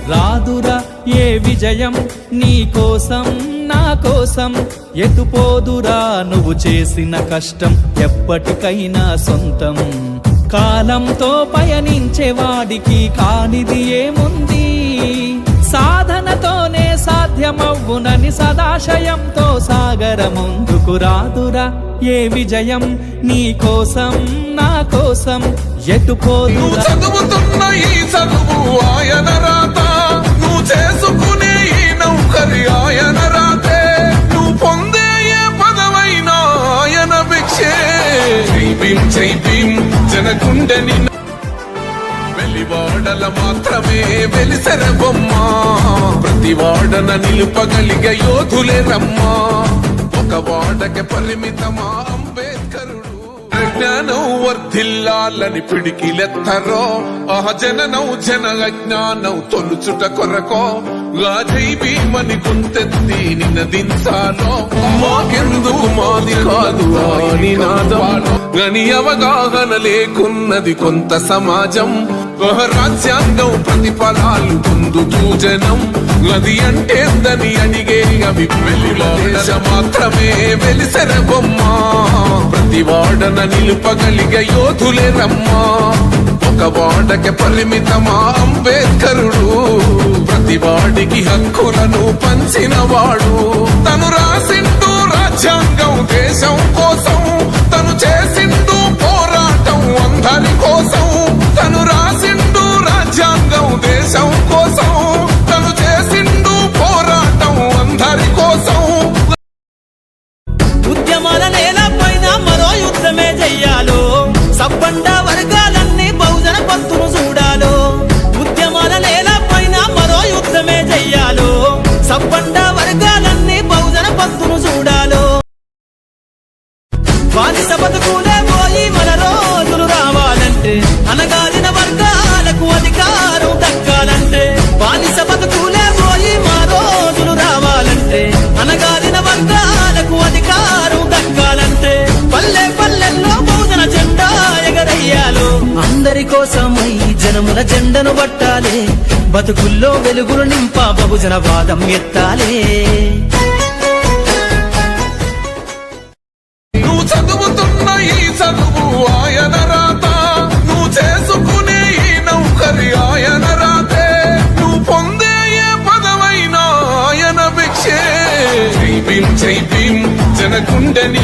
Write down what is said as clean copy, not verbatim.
రాదురా ఏ విజయం నీ కోసం నా కోసం ఎటుపోదురా నువ్వు చేసిన కష్టం ఎప్పటికైనా సొంతం కాలంతో పయనించేవాడికి కానిది ఏముంది సాధనతోనే సాధ్యమవ్వునని సదాశయంతో సాగర ముందుకు రాదురా ఏ విజయం నీ కోసం నా కోసం ఎటుపోదురా చదువుతున్న ఈ చదువు ఆయన రాత నువ్వు చేసుకునే ఈ నౌకరి ఆయన రాతే నువ్వు పొందే ఏ పదవైనా ఆయన భిక్షే జై భీం జనకుండని వెలివాడల మాత్రమే వెలిసెర బొమ్మ ప్రతి వాడన నిలుపగలిగే యోధులే రమ్మా ఒక వాడకి పరిమితమా అంబేద్కరుడు జ్ఞానం వర్ధిల్లాలని పిడికిలెత్తరో జననం జన అజ్ఞానం తొలుచుట కొరకో జై భీమని గుంతెత్తి నినదించాలో మాకెందుకు మాది కాదు అని నాదాలో గని అవగాహన లేకున్నది కొంత సమాజం రాజ్యాంగం ప్రతిఫలాలు పొందుతూ జనం అది అంటేందని అడిగే అవి వెలివాడ మాత్రమే వెలిసెర బొమ్మ ప్రతి వాడన నిలుపగలిగే యోధులే రమ్మా ఒక వాడకి పరిమితమా అంబేద్కరుడు ప్రతి వాడికి హక్కులను పంచిన వాడు తను రాసిండు రాజ్యాంగం దేశం కోసం తను చేసిండు పోరాటం అందరి కోసం తను రాసిండు రాజ్యాంగం దేశం కోసం తను చేసిండు పోరాటం అందరి కోసం ఉద్యమాల నేల పైన మరో యుద్ధమే చెయ్యాలో సబ్బండ వర్గాలన్నీ బహుజన పంతును చూడాలో ఉద్యమాల నేల పైన మరో యుద్ధమే చెయ్యాలో సబ్బండ వర్గాలన్నీ బహుజన పంతును చూడాలో బానిస బతుకులే పోయి మన రోజులు రావాలంటే అనగారిన వర్గాలకు అధికారం దక్కాలంటే బానిస బతుకులే పోయి మా రోజులు రావాలంటే అనగారిన వర్గాలకు అధికారం దక్కాలంటే పల్లె పల్లెల్లో బహుజన జెండా ఎగరయ్యాలో అందరి కోసమై జనముల జెండను పట్టాలే బతుకుల్లో వెలుగులు నింప బహుజన వాదం ఎత్తాలే చదువుతున్న ఈ చదువు ఆయన రాత నువ్వు చేసుకునే ఈ నౌకరి ఆయన రాతే నువ్వు పొందే ఏ పదవైనా ఆయన భిక్షే జై భీం జనకుండని